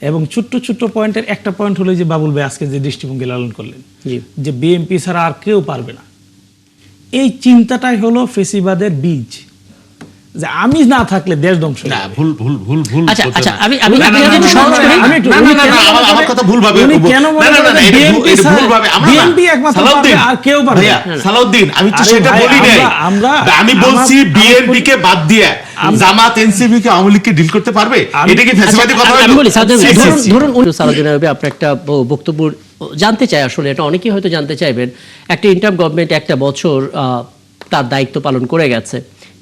এবং ছোট্ট ছোট্ট পয়েন্টের একটা পয়েন্ট হলো যে বাবুল ভাই আজকে যে দৃষ্টিভঙ্গি লালন করলেন যে বিএনপি ছাড়া আর কেউ পারবে না, এই চিন্তাটাই হলো ফেসিবাদের বীজ, যে আমি না থাকলে দেশ ধ্বংস হবে। না, ভুল ভুল ভুল ভুল। আচ্ছা আচ্ছা, আমি আমার কথা ভুল ভাবে, বিএনপি একমাত্র পারবে আর কেউ পারবে না। সালাউদ্দিন, আমি তো সেটা বলি নাই, আমি বলছি বিএনপি কে বাদ দিয়ে জামাত এনসিপি কে আওয়ামী লীগকে ডিল করতে পারবে, এটা কি ফ্যাসিবাদী কথা হলো? আমি বলি ধরুন সালাউদ্দিন আইয়ুবী আপনার একটা বক্তব্য জানতে চাই, আসলে এটা অনেকেই হয়তো জানতে চাইবেন। একটা ইন্টারিম গভর্নমেন্ট একটা বছর তার দায়িত্ব পালন করে গেছে,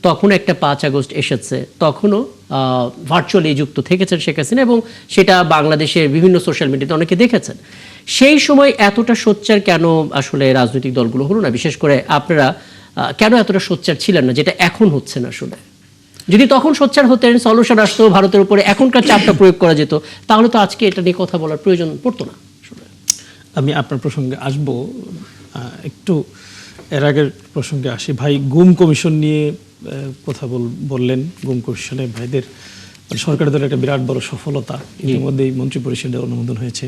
তখন একটা 5 আগস্ট এসেছে, তখনও ভার্চুয়ালি যুক্ত থেকেছেন শেখ হাসিনা এবং সেটা বাংলাদেশের বিভিন্ন সোশ্যাল মিডিয়াতে অনেকে দেখেছেন। সেই সময় এতটা সোচ্চার কেন আসলে রাজনৈতিক দলগুলো হলো না, বিশেষ করে আপনারা কেন এতটা সোচ্চার ছিলেন না যেটা এখন হচ্ছে না? আসলে যদি তখন সোচ্চার হতেন, সলিউশন আসতো ভারতের উপরে, এখনকার চাপটা প্রয়োগ করা যেত, তাহলে তো আজকে এটা নিয়ে কথা বলার প্রয়োজন পড়তো না। আমি আপনার প্রসঙ্গে আসবো, একটু এর আগের প্রসঙ্গে আসি। ভাই গুম কমিশন নিয়ে কথা বললেন। গুম কমিশনে ভাইদের সরকারের দ্বারা একটা বিরাট বড় সফলতা, ইতিমধ্যেই মন্ত্রী পরিষদের অনুমোদন হয়েছে।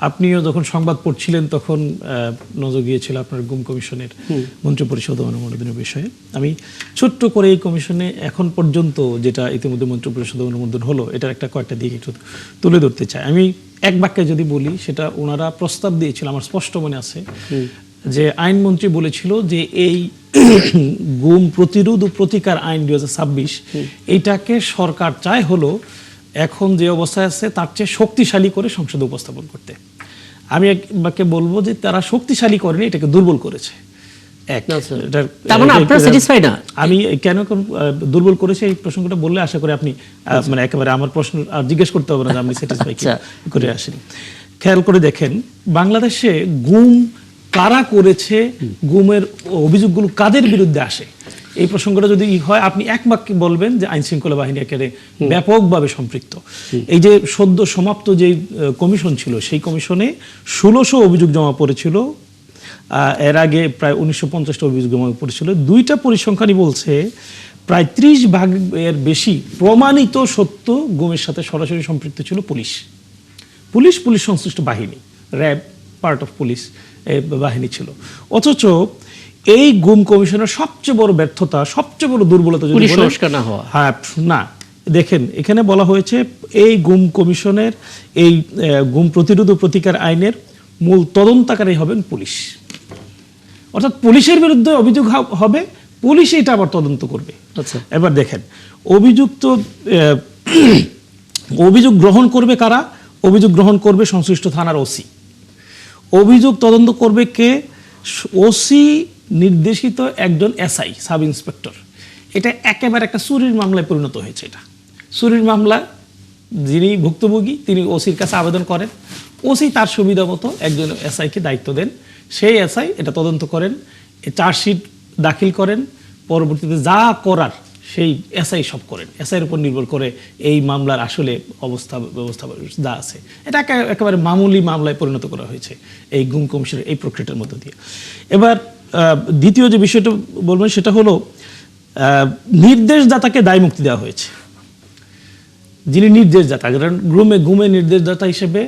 আপনিও যখন সংবাদ পড়ছিলেন তখন নজর গিয়েছিল আপনার গুম কমিশনের মন্ত্রী পরিষদ অনুমোদনের বিষয়ে। আমি ছোট্ট করে এই কমিশনে এখন পর্যন্ত যেটা ইতিমধ্যে মন্ত্রী পরিষদ অনুমোদন হলো, এটার একটা কয়েকটা দিক একটু তুলে ধরতে চাই। আমি এক বাক্যে যদি বলি, সেটা ওনারা প্রস্তাব দিয়েছিল, আমার স্পষ্ট মনে আছে যে আইনমন্ত্রী বলেছিল যে এই গুম প্রতিরোধ ও প্রতিকার আইন 2026 এইটাকে সরকার চায় হলো এখন যে অবস্থায় আছে তার চেয়ে শক্তিশালী করে সংসদে উপস্থাপন করতে। আমি একবারকে বলবো যে তারা শক্তিশালী করেনি, এটাকে দুর্বল করেছে। আমি কেন দুর্বল করেছে এই প্রসঙ্গটা বললে আশা করি আপনি মানে একেবারে আমার প্রশ্ন আর জিজ্ঞেস করতে হবে না যে আমি স্যাটিসফাই করে আসিনি। খেয়াল করে দেখেন, বাংলাদেশে গুম কারা করেছে, গুমের অভিযোগগুলো কাদের বিরুদ্ধে আসে, এই প্রসঙ্গটা যদি হয় আপনি এক বাক্যে বলবেন যে আইন শৃঙ্খলা বাহিনী একেবারে ব্যাপকভাবে সম্পৃক্ত। এই যে সদ্য সমাপ্ত যে কমিশন ছিল, সেই কমিশনে 1600 অভিযোগ জমা পড়েছিল। এর আগে প্রায় 1950টা অভিযোগ জমা পড়েছিল। দুইটা পরিসংখ্যানই বলছে প্রায় 30% বেশি প্রমাণিত সত্য গুমের সাথে সরাসরি সম্পৃক্ত ছিল পুলিশ সংশ্লিষ্ট বাহিনী, র্যাব পার্ট অফ পুলিশ বাহিনী ছিল। অথচ এই গুম কমিশনের সবচেয়ে বড় ব্যর্থতা, সবচেয়ে বড় দুর্বলতা যদি না দেখেন, এখানে বলা হয়েছে এই গুম কমিশনের এই গুম প্রতিরোধ ও প্রতিকার আইনের মূল তদন্তকারী হবেন পুলিশ। অর্থাৎ পুলিশের বিরুদ্ধে অভিযোগ হবে, পুলিশ এটা আবার তদন্ত করবে। আচ্ছা, এবার দেখেন অভিযোগ গ্রহণ করবে কারা? অভিযোগ গ্রহণ করবে সংশ্লিষ্ট থানার ওসি। অভিযোগ তদন্ত করবে কে? ওসি নির্দেশিত একজন এসআই, সাব ইন্সপেক্টর। এটা একেবারে একটা চুরির মামলায় পরিণত হয়েছে। এটা চুরির মামলা, যিনি ভুক্তভোগী তিনি ওসির কাছে আবেদন করেন, ওসি তার সুবিধা মতো একজন এসআইকে দায়িত্ব দেন, সেই এসআই এটা তদন্ত করেন, চার্জশিট দাখিল করেন, পরবর্তীতে যা করার সেই এসআই সব করেন। এসআইয়ের উপর নির্ভর করে এই মামলার আসলে ব্যবস্থা যা আছে এটা একেবারে মামুলি মামলায় পরিণত করা হয়েছে এই গুম কমিশনের এই প্রক্রিয়াটার মধ্য দিয়ে। এবার দ্বিতীয় যে বিষয়টা বলবেন সেটা হলো নির্দেশদাতাকে দায়মুক্তি দেওয়া হয়েছে। যিনি নির্দেশদাতা, গুমের নির্দেশদাতা হিসেবে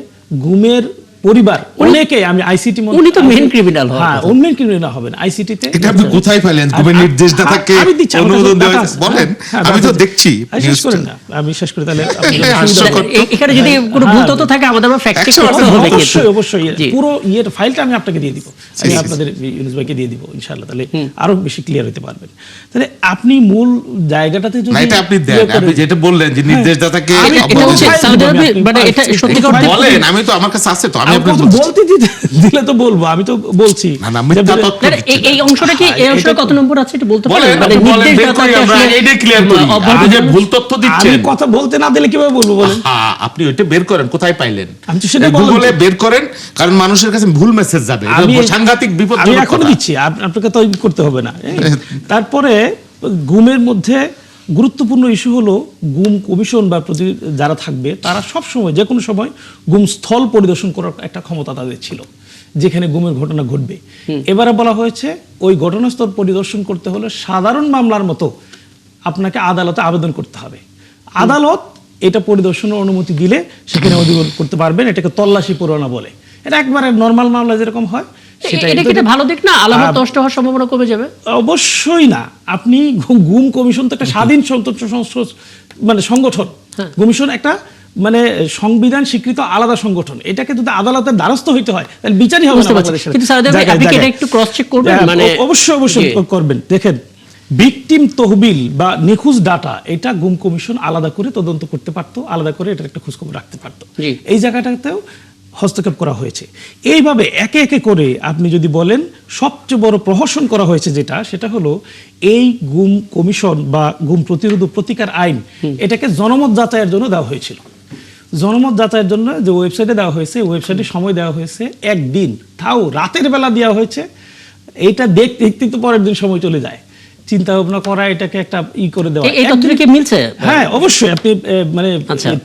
গুমের পরিবার অনেকে, আমি আইসিটি উনি তো মেইন ক্রিমিনাল হয়। হ্যাঁ, উনি মেইন ক্রিমিনাল হবেন আইসিটিতে। এটা আপনি কোথায় পেলেন? গুমের নির্দেশদাতাকে অনুমোদন দেওয়া হয়েছে বলেন, আমি তো দেখছি। শেষ করেন না, আমি শেষ করে তাহলে এখানে যদি কোনো ভুল তথ্য থাকে আমাদের ফ্যাক্ট চেক করতে হবে। অবশ্যই পুরো ফাইলটা আমি আপনাকে দিয়ে দিব, আমি আপনাদের ইউনুস ভাইকে দিয়ে দিব ইনশাআল্লাহ, তাহলে আরো বেশি ক্লিয়ার হতে পারবেন। তাহলে আপনি মূল জায়গাটাতে যদি এটা আপনি দেন, আপনি যেটা বললেন যে নির্দেশদাতাকে মানে এটা সত্যি কথা বলেন, আমি তো আমার কাছে আছে তো, আমি আপনাকে বলতে দিলে তো বলবো, আমি তো বলছি এই অংশটা কি, এই অংশটা কত নম্বর আছে একটু বলতে পারেন? মানে নির্দেশদাতাকে আমরা এটা ক্লিয়ার করি, আপনি যে ভুল তথ্য দিচ্ছেন, আমি কথা বলতে না দিলে কিভাবে বলবো বলেন? আপনি ওইটা বের করেন, কোথায় পাইলেন? আমি তো সেটা গুগলে বের করেন, কারণ মানুষের কাছে ভুল মেসেজ যাবে, এটা সাংঘাতিক বিপজ্জনক। আমি এখন দিচ্ছি, আপনাকে তো করতে হবে না। তারপরে গুমের মধ্যে গুরুত্বপূর্ণ ইস্যু হলো গুম কমিশন বা যারা থাকবে তারা সব সময় যে কোনো সময় গুম স্থল পরিদর্শন করার একটা ক্ষমতা তাদের ছিল, যেখানে গুমের ঘটনা ঘটবে। এবারে বলা হয়েছে ওই ঘটনাস্থল পরিদর্শন করতে হলে সাধারণ মামলার মতো আপনাকে আদালতে আবেদন করতে হবে। আদালত এটা পরিদর্শনের অনুমতি দিলে সেখানে অধিগ্রহণ করতে পারবেন। এটাকে তল্লাশি পরোয়ানা বলে। এটা একবারে নরমাল মামলা যেরকম হয় সেটাই। এটা কি একটা ভালো দিক না? আলামত নষ্ট হওয়ার সম্ভাবনা কমে যাবে? অবশ্যই না। আপনি গুম কমিশন তো একটা স্বাধীন মানে সংগঠন। কমিশন একটা মানে সংবিধান স্বীকৃত আলাদা সংগঠন। এটাকে যদি আদালতের দ্বারস্থ হইতে হয় তাহলে বিচারই হবে না বাংলাদেশে। কিন্তু স্যার আপনি কি এটা একটু ক্রস চেক করবেন? মানে অবশ্যই করবেন। দেখেন, ভিকটিম তহবিল বা নিখোঁজ ডাটা এটা গুম কমিশন আলাদা করে তদন্ত করতে পারতো, আলাদা করে এটার একটা খোঁজখবর রাখতে পারতো। এই জায়গাটাতেও হস্তক্ষেপ করা হয়েছে। এইভাবে একে একে করে আপনি যদি বলেন সবচেয়ে বড় প্রহসন করা হয়েছে সেটা হলো এই গুম কমিশন বা গুম প্রতিরোধ ও প্রতিকার আইন, এটাকে জনমত যাচাইয়ের জন্য দেওয়া হয়েছিল। জনমত যাচাইয়ের জন্য যে ওয়েবসাইটে দেওয়া হয়েছে, ওয়েবসাইটে সময় দেওয়া হয়েছে একদিন, তাও রাতের বেলা দেওয়া হয়েছে। এইটা দেখতে দেখতে তো পরের দিন সময় চলে যায়। চিন্তা ভাবনা করা, এটাকে একটা করে দেওয়া। এই তথ্যটা কি মিলছে? হ্যাঁ, অবশ্যই। আপনি মানে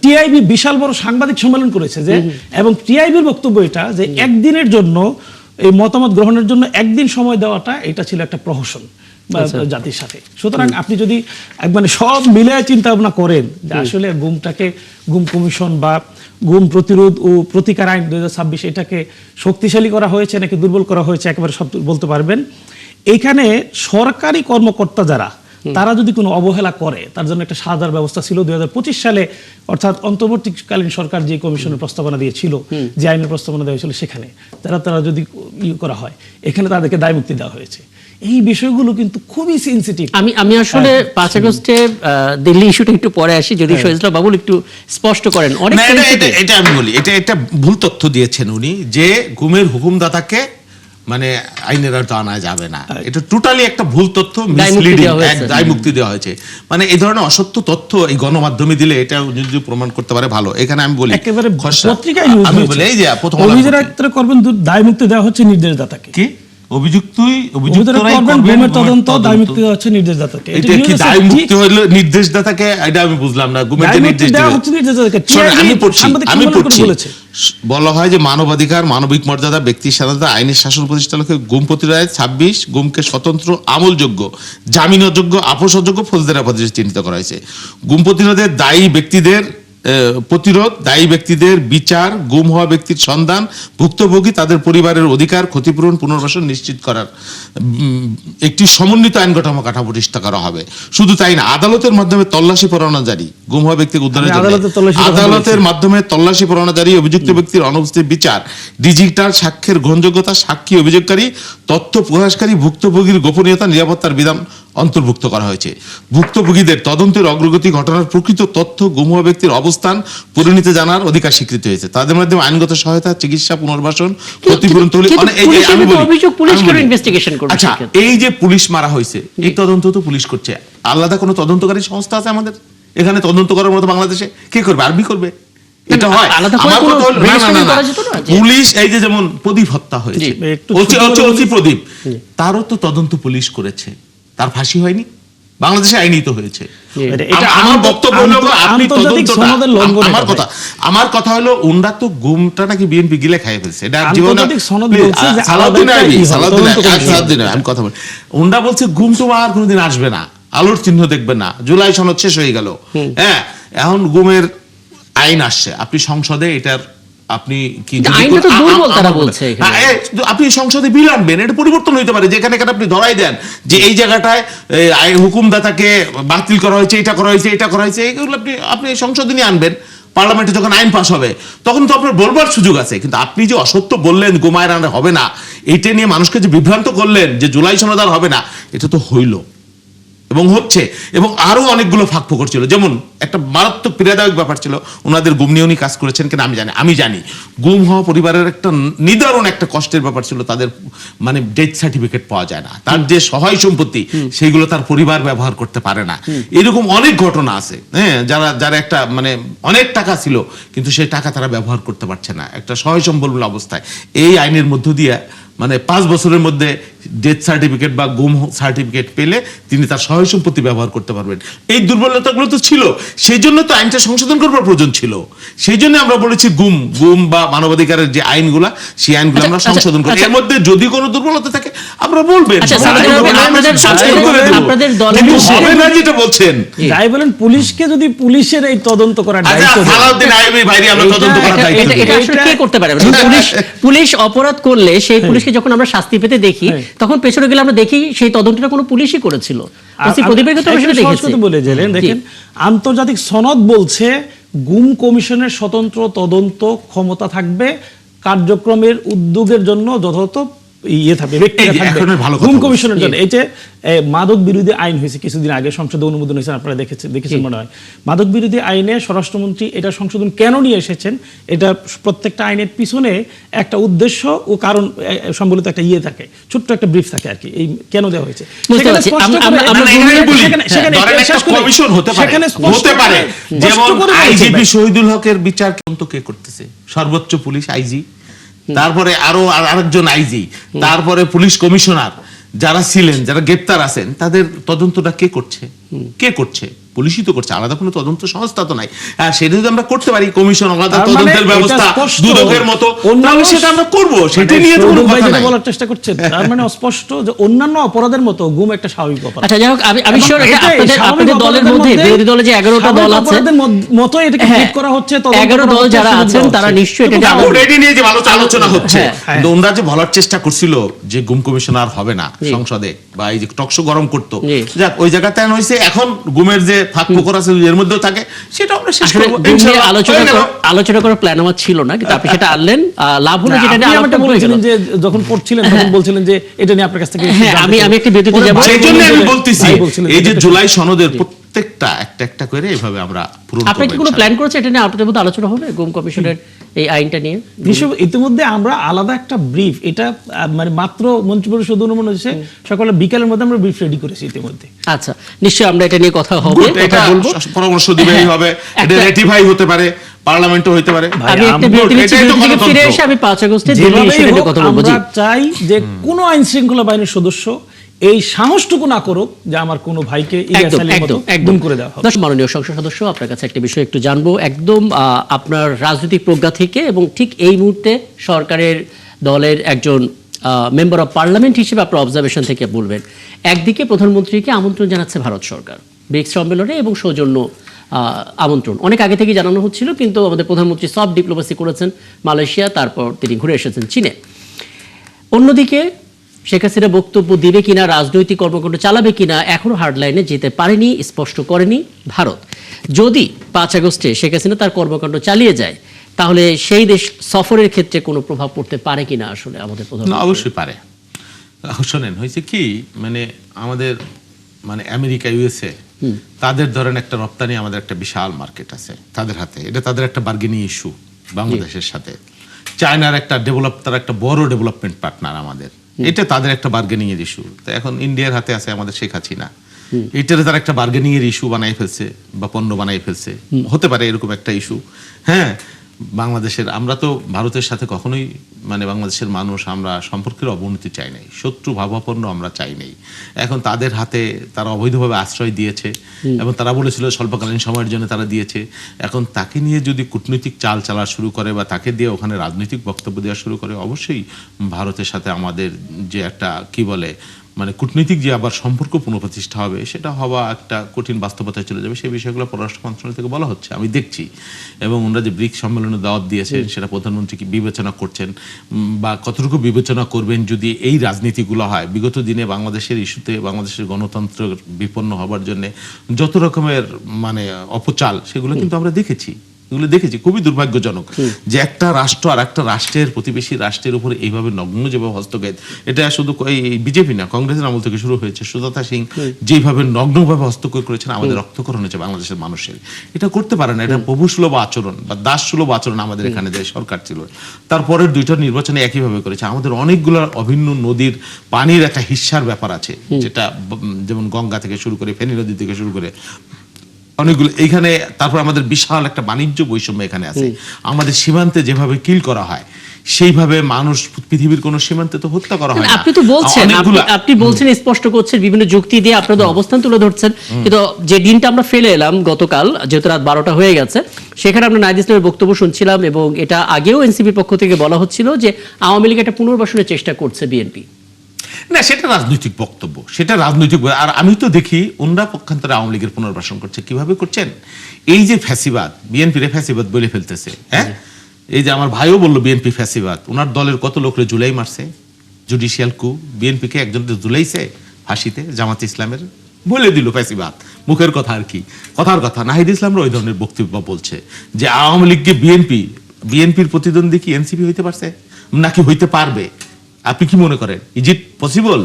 টিআইবি বিশাল বড় সাংবাদিক সম্মেলন করেছে যে, এবং টিআইবির বক্তব্য এটা যে একদিনের জন্য এই মতামত গ্রহণের জন্য একদিন সময় দেওয়াটা এটা ছিল একটা প্রহসন জাতির সাথে। সুতরাং আপনি যদি মানে সব মিলে চিন্তা ভাবনা করেন যে আসলে গুম কমিশন বা গুম প্রতিরোধ ও প্রতিকার আইন 2026 এটাকে শক্তিশালী করা হয়েছে নাকি দুর্বল করা হয়েছে একেবারে সব বলতে পারবেন। এখানে সরকারি কর্মকর্তা যারা, তারা যদি কোনো অবহেলা করে তার জন্য একটা সাজার ব্যবস্থা ছিল 2025 সালে, অর্থাৎ অন্তর্বর্তীকালীন সরকার যে কমিশনের প্রস্তাবনা দিয়েছিল, যে আইনের প্রস্তাবনা দেওয়া হয়েছিল, সেখানে তারা যদি করা হয়, এখানে তাদেরকে দায়মুক্তি দেওয়া হয়েছে। এই বিষয়গুলো কিন্তু খুবই সেনসিটিভ। আমি আসলে 5 আগস্টে দিল্লি ইস্যুটা একটু পরে আসি, যদি শহীদুল্লাহ বাবুল একটু স্পষ্ট করেন। অনেক এটা আমি বলি, এটা একটা ভুল তথ্য দিয়েছেন উনি, যে গুমের হুকুমদাতাকে মানে আইনের আর আনা যাবে না। এটা টোটালি একটা ভুল তথ্য, মিসলিডিং, দায়মুক্তি দেওয়া হয়েছে। মানে এই ধরনের অসত্য তথ্য এই গণমাধ্যমে দিলে এটা যদি প্রমাণ করতে পারে ভালো। এখানে আমি বলি একেবারে পত্রিকায় নিউজ আমি বলি এই যে প্রথম অভিযোগের ক্ষেত্রে করবেন দায়মুক্তি দেওয়া হচ্ছে নির্দেশদাতাকে। কি অভিযুক্তরাই তদন্ত দায়মুক্তি দেওয়া হচ্ছে নির্দেশদাতাকে। এটা কি দায়মুক্তি হলো নির্দেশদাতাকে? এটা আমি বুঝলাম না। গুমের নির্দেশ দেওয়া হচ্ছে নির্দেশদাতাকে। আমি পড়ছি বলা হয় যে মানবাধিকার, মানবিক মর্যাদা, ব্যক্তির স্বাধীনতা, আইনের শাসন প্রতিষ্ঠানকে গুম প্রতিরোধে 26 গুমকে স্বতন্ত্র, আমলযোগ্য, জামিনযোগ্য, আপোষযোগ্য ফৌজদারি অপরাধ হিসেবে চিহ্নিত করা হয়েছে। গুম প্রতিরোধে দায়ী ব্যক্তিদের প্রতিরোধ, দায়ী ব্যক্তিদের বিচার, গুম হওয়া ব্যক্তির সন্ধান, ভুক্তভোগী তাদের পরিবারের অধিকার, ক্ষতিপূরণ, পুনর্বাসন নিশ্চিত করার একটি সমন্বিত আইন কাঠামো প্রতিষ্ঠা করা হবে। শুধু তাই না, আদালতের মাধ্যমে তল্লাশি পরোয়ানা জারি, গুম হওয়া ব্যক্তিকে উদ্ধারের জন্য আদালতের মাধ্যমে তল্লাশি পরোয়ানা জারি, অভিযুক্ত ব্যক্তির অনুপস্থিত বিচার, ডিজিটাল সাক্ষ্যের গ্রহণযোগ্যতা, সাক্ষী, অভিযোগকারী, তথ্য প্রকাশকারী, ভুক্তভোগীর গোপনীয়তা, নিরাপত্তার বিধান অন্তর্ভুক্ত করা হয়েছে। ভুক্তভোগীদের তদন্তের অগ্রগতি, ঘটনার প্রকৃত তথ্য, গুম হওয়া ব্যক্তির অবস্থান পরিণতি জানার অধিকার স্বীকৃত হয়েছে। তাদের মাধ্যমে আইনগত সহায়তা, চিকিৎসা, পুনর্বাসন, ক্ষতিপূরণ তৈরি। আচ্ছা, এই যে পুলিশ মারা হয়েছে, এই তদন্ত তো পুলিশ করছে। আলাদা কোনো তদন্তকারী সংস্থা আছে আমাদের এখানে তদন্ত করার মতো? বাংলাদেশে কে করবে? আর্মি করবে? এটা হয়? পুলিশ এই যে যেমন প্রদীপ হত্যা হয়েছে, ওসি প্রদীপ, তারও তো তদন্ত পুলিশ করেছে, তার ফাঁসি হয়নি? বাংলাদেশে আইনই তো হয়েছে। আমার বক্তব্য হলো আপনি আমার কথা হলো উনরা তো গুমটা নাকি বিএনপি গিলে খাইয়ে ফেলছে। এটা জীবনে আমি কথা বলি, উনরা বলছে গুম তো আর কোনোদিন আসবে না, আলোর চিহ্ন দেখবে না, জুলাই সনদ শেষ হয়ে গেল। হ্যাঁ, এখন গুমের আইন আসছে, আপনি সংসদে এটার আপনি কি আপনি সংসদে বিল আনবেন, এটা পরিবর্তন হইতে পারে। যেখানে আপনি ধরাই দেন যে এই জায়গাটায় হুকুমদাতাকে বাতিল করা হয়েছে, এটা করা হয়েছে, এটা করা হয়েছে, এগুলো আপনি সংসদে নিয়ে আনবেন। পার্লামেন্টে যখন আইন পাস হবে তখন তো আপনার বলবার সুযোগ আছে। কিন্তু আপনি যে অসত্য বললেন গুমায়ের আইন হবে না, এইটা নিয়ে মানুষকে যে বিভ্রান্ত করলেন যে জুলাই সনদ আর হবে না, এটা তো হইল এবং হচ্ছে। এবং আরো অনেকগুলো ফাঁক ফোকর ছিল, যেমন একটা মারাত্মক পীড়াদায়ক ব্যাপার ছিল, ওনাদের গুম নিয়ে উনি কাজ করেছেন কিনা আমি জানি গুম হওয়া পরিবারের একটা নিদারুণ একটা কষ্টের ব্যাপার ছিল, তাদের মানে ডেথ সার্টিফিকেট পাওয়া যায় না, তার যে সহায় সম্পত্তি সেইগুলো তার পরিবার ব্যবহার করতে পারে না। এরকম অনেক ঘটনা আছে। হ্যাঁ, যারা একটা মানে অনেক টাকা ছিল কিন্তু সেই টাকা তারা ব্যবহার করতে পারছে না, একটা সহায় সম্বল অবস্থায়। এই আইনের মধ্য দিয়ে মানে 5 বছরের মধ্যে ডেথ সার্টিফিকেট বা গুম সার্টিফিকেট পেলে তিনি তার সহায় সম্পত্তি ব্যবহার করতে পারবেন। এই দুর্বলতাগুলো তো ছিল, সেই জন্য তো আইনটা সংশোধন করবার প্রয়োজন ছিল। সেই জন্য আমরা বলেছি গুম বা মানবাধিকারের যে আইনগুলা, সেই আইনগুলো আমরা সংশোধন করি। এর মধ্যে যদি কোনো দুর্বলতা থাকে আমরা বলবেন। আপনাদের দলের হবে না যেটা বলছেন, যাই বলেন, পুলিশকে যদি পুলিশের এই তদন্ত করার দায়িত্ব দেয়, সালাউদ্দিন আইয়ুবী ভাইরে আমরা তদন্ত করার দায়িত্ব দেব। এটা আসলে কে করতে পারে? পুলিশ অপরাধ করলে সেই পুলিশকে যখন আমরা শাস্তি পেতে দেখি, তখন পেছনে গেলে আমরা দেখি সেই তদন্তটা কোনো পুলিশই করেছিল। ওসি প্রদীপের ক্ষেত্রে আমরা সেটা দেখেছি। বলে গেলেন, দেখেন আন্তর্জাতিক সনদ বলছে গুম কমিশনের স্বতন্ত্র তদন্ত ক্ষমতা থাকবে, কার্যক্রমের উদ্যোগের জন্য যথাযথ ইয়ে থাকবে, ব্যক্তিরা থাকবে গুম কমিশনের জন্য। এই যে মাদক বিরোধী আইন হয়েছে কিছুদিন আগে, সংসদে অনুমোদন হয়েছে, আপনারা দেখেছেন মনে হয়। মাদক বিরোধী আইনে স্বরাষ্ট্রমন্ত্রী এটা সংশোধন কেন নিয়ে এসেছেন, এটা প্রত্যেকটা আইনের পিছনে একটা উদ্দেশ্য ও কারণ সম্বলিত একটা ইয়ে থাকে, ছোট্ট একটা ব্রিফ থাকে আর কি, এই কেন দেওয়া হয়েছে। কমিশন হতে পারে, যেমন আইজিপি শহীদুল হকের বিচার কিন্তু কে করতেছে? সর্বোচ্চ পুলিশ আইজি, তারপরে আরো আরেকজন আইজি, তারপরে পুলিশ কমিশনার যারা ছিলেন, যারা গ্রেপ্তার আছেন, তাদের তদন্তটা কে করছে? পুলিশই তো করছে, আলাদা কোনো তদন্ত সংস্থা তো নাই। আর সেটা যদি আমরা করতে পারি, কমিশন, আলাদা তদন্তের ব্যবস্থা, দুদকের মতো, তাহলে সেটা আমরা করব। সেটা নিয়ে তো কোনো কথা নাই। বলার চেষ্টা করছেন, তার মানে স্পষ্ট যে অন্যান্য অপরাধের মতো গুম একটা স্বাভাবিক অপরাধ। আচ্ছা, যাই হোক, আমি শিওর এটা আপনাদের দলের মধ্যে, বিরোধী দলে যে 11টা দল আছে, অপরাধের মতো এটাকে ট্রিট করা হচ্ছে। 11 দল যারা আছেন তারা নিশ্চয়ই এটা অলরেডি নিয়ে যে আলোচনা হচ্ছে। কিন্তু ওনারা যে বলার চেষ্টা করছিল যে গুম কমিশনার হবে না সংসদে, বা এই যে টকশো গরম করতো, যাক ওই জায়গাতে হইছে। এখন গুমের যে ফাঁক ফোকর আছে এর মধ্যেও থাকে, সেটা আমরা শেষ করব ইনশাআল্লাহ। আলোচনা করার প্ল্যান আমার ছিল না, কিন্তু আপনি সেটা আনলেন। লাভ হলো যেটা নিয়ে আলোচনা বলেছিলেন যে যখন পড়ছিলেন তখন বলছিলেন যে এটা নিয়ে আপনার কাছ থেকে আমি একটা বিরতিতে যাব। সেজন্য আমি বলতেছি এই যে জুলাই সনদের প্রত্যেকটা একটা করে এইভাবে আমরা পূরণ করব। আপনি কি কোনো প্ল্যান করেছেন এটা নিয়ে আপনাদের মধ্যে আলোচনা হবে গুম কমিশনের এই আইনটা নিয়ে? ইতিমধ্যে আমরা আলাদা একটা ব্রিফ, এটা মানে মাত্র মন্ত্রী পরিষদ অনুমোদন হয়েছে, সকালে বিকেলের মধ্যে আমরা ব্রিফ রেডি করেছি ইতিমধ্যে। আচ্ছা, নিশ্চয়ই আমরা এটা নিয়ে কথা হবে, কথা বলবো, পরামর্শ দিবেই হবে। এটা রেটিফাই হতে পারে, পার্লামেন্টও হতে পারে। আমি একটা বিরতি থেকে ফিরে এসে আমি 5 আগস্টে দিল্লি ইস্যু নিয়ে কথা বলবো। আমরা চাই যে কোন আইন শৃঙ্খলা বাহিনীর সদস্য এই সাহসটুকু না করুক যে আমার কোনো ভাইকে একদম করে দেওয়া হবে। মাননীয় সংসদ সদস্য, আপনার কাছে একটা বিষয় একটু জানবো, একদম আপনার রাজনৈতিক প্রজ্ঞা থেকে, এবং ঠিক এই মুহূর্তে সরকারের দলের একজন মেম্বার অফ পার্লামেন্ট হিসেবে আপনার অবজারভেশন থেকে বলবেন। একদিকে প্রধানমন্ত্রীকে আমন্ত্রণ জানাচ্ছে ভারত সরকার ব্রিক্স সম্মেলনে, এবং সৌজন্য আমন্ত্রণ অনেক আগে থেকে জানানো হচ্ছিল, কিন্তু আমাদের প্রধানমন্ত্রী সফট ডিপ্লোমেসি করেছেন মালয়েশিয়া, তারপর তিনি ঘুরে এসেছেন চীনে। অন্যদিকে শেখ হাসিনা বক্তব্য দিবে কিনা, রাজনৈতিক কর্মকাণ্ড চালাবে কিনা, এখনো হার্ডলাইনে যেতে পারেনি, স্পষ্ট করেনি ভারত। যদি 5 আগস্টে শেখ হাসিনা তার কর্মকাণ্ড চালিয়ে যায়, তাহলে সেই দেশ সফরের ক্ষেত্রে কোনো প্রভাব পড়তে পারে কিনা আসলে আমাদের প্রধানমন্ত্রী? অবশ্যই পারে। শোনেন, হয়েছে কি, মানে আমাদের মানে আমেরিকা, ইউএসএ, তাদের ধরেন একটা রপ্তানি, আমাদের একটা বিশাল মার্কেট আছে তাদের হাতে, এটা তাদের একটা বার্গেনিং ইস্যু বাংলাদেশের সাথে। চায়নার একটা তার একটা বড় ডেভেলপমেন্ট পার্টনার আমাদের, এটা তাদের একটা বার্গেনিং এর ইস্যু। তো এখন ইন্ডিয়ার হাতে আছে আমাদের শেখ হাসিনা, এটার তারা একটা বার্গেনিং এর ইস্যু বানাই ফেলছে, বা পণ্য বানাই ফেলছে, হতে পারে এরকম একটা ইস্যু। হ্যাঁ, বাংলাদেশের, আমরা তো ভারতের সাথে কখনোই মানে বাংলাদেশের মানুষ আমরা সম্পর্কের অবনতি চাই নাই, শত্রু ভাবাপন্ন আমরা চাই নাই। এখন তাদের হাতে তারা অবৈধভাবে আশ্রয় দিয়েছে, এবং তারা বলেছিল স্বল্পকালীন সময়ের জন্য তারা দিয়েছে। এখন তাকে নিয়ে যদি কূটনৈতিক চাল চালা শুরু করে, বা তাকে দিয়ে ওখানে রাজনৈতিক বক্তব্য দেওয়া শুরু করে, অবশ্যই ভারতের সাথে আমাদের যে একটা কি বলে মানে কূটনৈতিক যে আবার সম্পর্ক পুনঃপ্রতিষ্ঠা হবে, সেটা হওয়া একটা কঠিন বাস্তবতায় চলে যাবে। সেই বিষয়গুলো পররাষ্ট্র মন্ত্রণালয় থেকে বলা হচ্ছে, আমি দেখছি। এবং ওনারা যে ব্রিক্স সম্মেলনে দাওয়াত দিয়েছে, সেটা প্রধানমন্ত্রী কি বিবেচনা করছেন, বা কতটুকু বিবেচনা করবেন যদি এই রাজনীতিগুলো হয়। বিগত দিনে বাংলাদেশের ইস্যুতে বাংলাদেশের গণতন্ত্র বিপন্ন হবার জন্য যত রকমের মানে অপচাল, সেগুলো কিন্তু আমরা দেখেছি, খুবই দুর্ভাগ্যজনক যে একটা রাষ্ট্র আর একটা রাষ্ট্রের, প্রতিবেশী রাষ্ট্রের উপরে এইভাবে নগ্ন যেভাবে হস্তক্ষেপ, এটা শুধু এই বিজেপি না, কংগ্রেসের আমল থেকে শুরু হয়েছে। সুজাতা সিং যেভাবে নগ্নভাবে হস্তক্ষেপ করেছেন, আমাদের রক্তকরণ হয়েছে বাংলাদেশের মানুষের। এটা করতে পারে না, এটা প্রভুসুলভ আচরণ বা দাসসুলভ আচরণ আমাদের এখানে যে সরকার ছিল। তারপরের 2টা নির্বাচনে একইভাবে করেছে। আমাদের অনেকগুলো অভিন্ন নদীর পানির একটা হিস্সার ব্যাপার আছে, যেটা যেমন গঙ্গা থেকে শুরু করে, ফেনী নদী থেকে শুরু করে অনেকগুলো এইখানে। তারপর আমাদের বিশাল একটা বাণিজ্য বৈষম্য এখানে আছে। আমাদের সীমান্তে যেভাবে কিল করা হয়, সেইভাবে মানুষ পৃথিবীর কোন সীমান্তে তো হত্যা করা হয় না। আপনি তো বলছেন, আপনি বলছেন, স্পষ্ট করছেন, বিভিন্ন যুক্তি দিয়ে আপনাদের অবস্থান তুলে ধরছেন, কিন্তু যে দিনটা আমরা ফেলে এলাম গতকাল, যেহেতু রাত 12টা হয়ে গেছে, সেখানে আমরা নাহিদ ইসলামের বক্তব্য শুনছিলাম, এবং এটা আগেও এনসিপির পক্ষ থেকে বলা হচ্ছিল যে আওয়ামী লীগ একটা পুনর্বাসনের চেষ্টা করছে বিএনপি। না, সেটা রাজনৈতিক বক্তব্য, সেটা রাজনৈতিক। আর আমি তো দেখি ওনরা পক্ষান্তরে আওয়ামী লীগের পুনর্বাসন করছে। কিভাবে করছেন? এই যে ফ্যাসিবাদ, বিএনপির ফ্যাসিবাদ বলে ফেলতেছে। হ্যাঁ, এই যে আমার ভাইও বললো বিএনপি ফ্যাসিবাদ, ওনার দলের কত লোকরে জুলাই মারছে, জুডিশিয়াল কু, বিএনপিকে একজন জুলাইছে ফাঁসিতে, জামাতে ইসলামের বলে দিল ফ্যাসিবাদ। মুখের কথা আর কি, কথার কথা। নাহিদ ইসলামরা ওই ধরনের বক্তব্য বলছে যে আওয়ামী লীগকে বিএনপির প্রতিদ্বন্দ্বী কি এনসিপি হইতে পারছে নাকি হইতে পারবে? আপনি কি মনে করেন? Is it possible?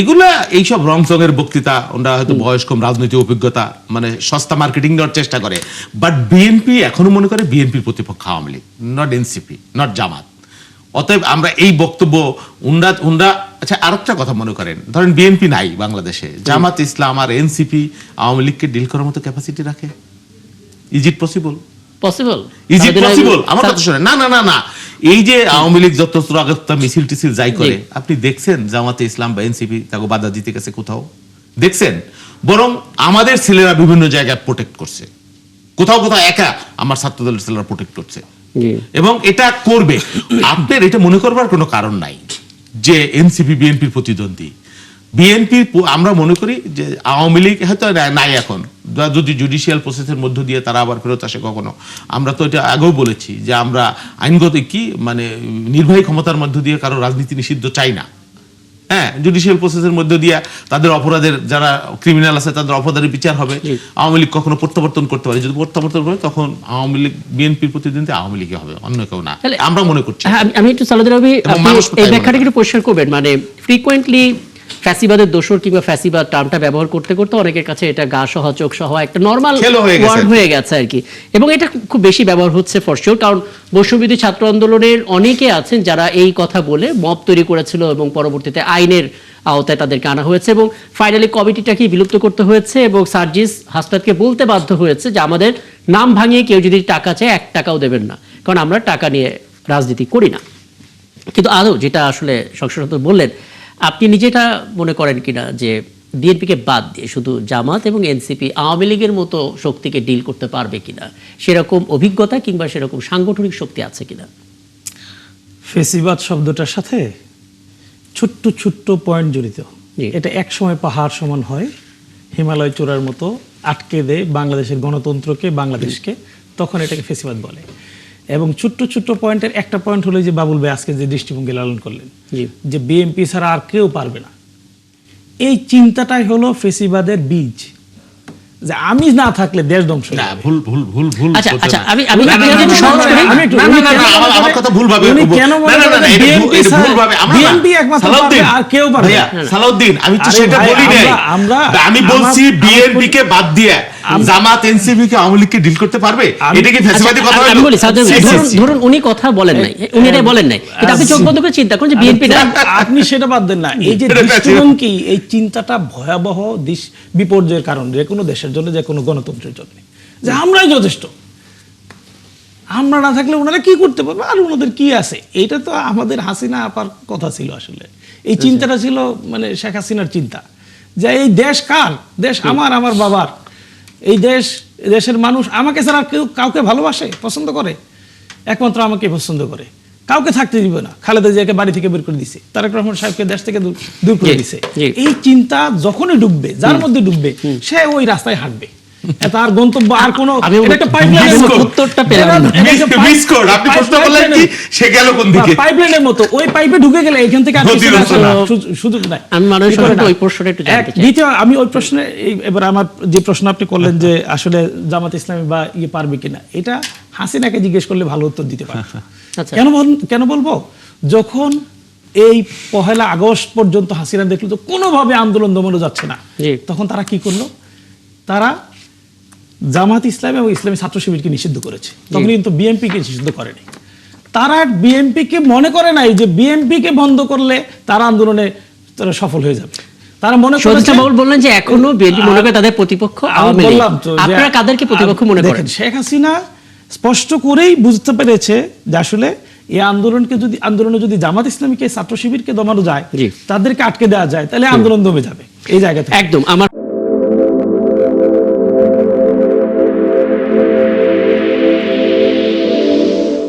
এগুলা এইসব রং চঙের বক্তৃতা, ওরা হয়তো বয়স কম, রাজনৈতিক অভিজ্ঞতা, মানে সস্তা মার্কেটিং নেওয়ার চেষ্টা করে। বাট বিএনপি এখনো মনে করে বিএনপির প্রতিপক্ষ Awami League, not NCP, not Jamaat. অতএব আমরা এই বক্তব্য উনরা আচ্ছা, আরেকটা কথা মনে করেন, ধরেন বিএনপি নাই বাংলাদেশে, জামাত ইসলাম আর এনসিপি আওয়ামী লীগকে ডিল করার মতো ক্যাপাসিটি রাখে। Is it possible? Possible? Is it possible? আমার কথা শুনেন। না না না না, এই যে আওয়ামী লীগ যত আগত্তা মিছিল টিছিল যাই করে, আপনি দেখছেন জামাতে ইসলাম বা এনসিপি তাকে বাধা দিতে গেছে কোথাও? দেখছেন? বরং আমাদের ছেলেরা বিভিন্ন জায়গায় প্রোটেক্ট করছে, কোথাও কোথাও একা আমার ছাত্রদলের ছেলেরা প্রোটেক্ট করছে, এবং এটা করবে। আপনার এটা মনে করবার কোনো কারণ নাই যে এনসিপি বিএনপির প্রতিদ্বন্দ্বী। বিএনপি, আমরা মনে করি যে আওয়ামী লীগ হয়তো নাই এখন, যদি জুডিশিয়াল প্রসেসের মধ্য দিয়ে তারা আবার ফেরত আসে কখনো। আমরা তো এটা আগেও বলেছি যে আমরা আইনগত কি মানে নির্বাহী ক্ষমতার মধ্য দিয়ে কারো রাজনীতি নিষিদ্ধ চাই না। হ্যাঁ, জুডিশিয়াল প্রসেসের মধ্য দিয়ে তাদের অপরাধের, যারা ক্রিমিনাল আছে তাদের অপরাধের বিচার হবে। আওয়ামী লীগ কখনো প্রত্যাবর্তন করতে পারে, যদি প্রত্যাবর্তন করে তখন আওয়ামী লীগ বিএনপির প্রতিদ্বন্দ্বী আওয়ামী লীগে হবে, অন্য কেউ না, আমরা মনে করছি। আমি একটু সালাউদ্দিন রবি, এই ব্যাখ্যাটা একটু পরিষ্কার করবেন। মানে ফ্রিকোয়েন্টলি ফ্যাসিবাদের দোসর কিংবা ফ্যাসিবাদ টার্মটা ব্যবহার করতে করতে অনেকের কাছে এটা গা সহ চোখ সহ একটা নরমাল ওয়ার্ড হয়ে গেছে আর কি, এবং এটা খুব বেশি ব্যবহার হচ্ছে ফর শিওর। কারণ বৈষম্যবিরোধী ছাত্র আন্দোলনের অনেকে আছেন যারা এই কথা বলে মব তৈরি করেছিল, এবং পরবর্তীতে আইনের আওতায় তাদেরকে আনা হয়েছে, এবং ফাইনালি কমিটিটাকে বিলুপ্ত করতে হয়েছে, এবং সার্জিস হাসনাতকে বলতে বাধ্য হয়েছে যে আমাদের নাম ভাঙিয়ে কেউ যদি টাকা চায় 1 টাকাও দেবেন না, কারণ আমরা টাকা নিয়ে রাজনীতি করি না। কিন্তু আদৌ যেটা আসলে সংসদ বললেন, আপনি নিজেটা মনে করেন কিনা যে বিএনপিকে বাদ দিয়ে শুধু জামাত এবং এনসিপি আওয়ামী লীগের মতো শক্তিকে ডিল করতে পারবে কিনা, সেরকম অভিজ্ঞতা কিংবা সেরকম সাংগঠনিক শক্তি আছে কিনা? ফেসিবাদ শব্দটার সাথে ছোট্ট ছোট্ট পয়েন্ট জড়িত। এটা এক সময় পাহাড় সমান হয়, হিমালয় চূড়ার মতো আটকে দেয় বাংলাদেশের গণতন্ত্রকে, বাংলাদেশকে, তখন এটাকে ফেসিবাদ বলে। এবং ছোট্ট ছোট্ট পয়েন্টের একটা পয়েন্ট হলো যে বাবুল ভাই আজকে যে দৃষ্টিভঙ্গি লালন করলেন যে বিএনপি ছাড়া আর কেউ পারবে না, এই চিন্তাটাই হলো ফেসিবাদের বীজ, যে আমি না থাকলে দেশ ধ্বংস। না, ভুল ভুল ভুল ভুল। আচ্ছা আচ্ছা, আমি আমার কথা ভুল ভাবে, কেন মনে করেন বিএনপি একমাত্র পারবে আর কেউ পারবে না? সালাউদ্দিন, আমি তো সেটা বলি নাই, আমি বলছি বিএনপি কে বাদ দিয়ে জামাত এনসিপি কে আওয়ামী লীগকে ডিল করতে পারবে, এটা কি ফ্যাসিবাদী কথা? আমি বলি ধরুন উনি কথা বলেন নাই, উনি এটা বলেন নাই, এটা আপনি চোখ বন্ধ করে চিন্তা করুন যে বিএনপি না, আপনি সেটা বাদ দেন না। এই যে দৃষ্টিভঙ্গি, এই চিন্তাটা ভয়াবহ বিপর্যয়ের কারণ যে কোনো দেশের জন্য, যে কোনো গণতন্ত্রের জন্য, যে আমরাই যথেষ্ট, আমরা না থাকলে ওনারা কি করতে পারবে, আর ওনাদের কি আছে। এটা তো আমাদের হাসিনা আপার কথা ছিল আসলে, এই চিন্তাটা ছিল মানে শেখ হাসিনার চিন্তা, যে এই দেশ কার, দেশ আমার, আমার বাবার, এই দেশের মানুষ আমাকে ছাড়া কেউ কাউকে ভালোবাসে, পছন্দ করে, একমাত্র আমাকে পছন্দ করে, কাউকে থাকতে দিবে না। খালেদা জিয়াকে বাড়ি থেকে বের করে দিছে, তারেক রহমান সাহেবকে দেশ থেকে দূর করে দিছে। এই চিন্তা যখনই ডুববে, যার মধ্যে ডুববে, সে ওই রাস্তায় হাঁটবে, তার গন্তব্য আর কোনো পাইপলাইনের মতো, ওই পাইপে ঢুকে গেলে এখান থেকে সুযোগ নাই। দ্বিতীয়, আমি ওই প্রশ্নে, এবার আমার যে প্রশ্ন আপনি করলেন যে আসলে জামাত ইসলামী বা ইয়ে পারবে কিনা, এটা হাসিনাকে জিজ্ঞেস করলে ভালো উত্তর দিতে পারে। কেন বলবো, যখন এই 1 আগস্ট পর্যন্ত হাসিনা দেখলো তো কোনোভাবে আন্দোলন দমানো যাচ্ছে না, তখন তারা কি করলো? তারা জামাত ইসলাম এবং ইসলামী ছাত্র শিবিরকে নিষিদ্ধ করেছে, তখন কিন্তু বিএনপিকে নিষিদ্ধ করেনি। তারা বিএনপিকে মনে করে নাই যে বিএনপিকে বন্ধ করলে তারা আন্দোলনে তারা সফল হয়ে যাবে। তারা মনে করেছে, বললেন যে এখনো বিএনপি মনে করে তাদের প্রতিপক্ষ আওয়ামী লীগ। আপনারা কাদেরকে প্রতিপক্ষ মনে করেন? শেখ হাসিনা স্পষ্ট করেই বুঝতে পেরেছে যে আসলে এই আন্দোলনে যদি জামাত ইসলামীকে ছাত্র শিবিরকে দমানো যায়, জি। তাদেরকে আটকে দেওয়া যায়, তাহলে আন্দোলন দমে যাবে এই জায়গা থেকে। একদম আমার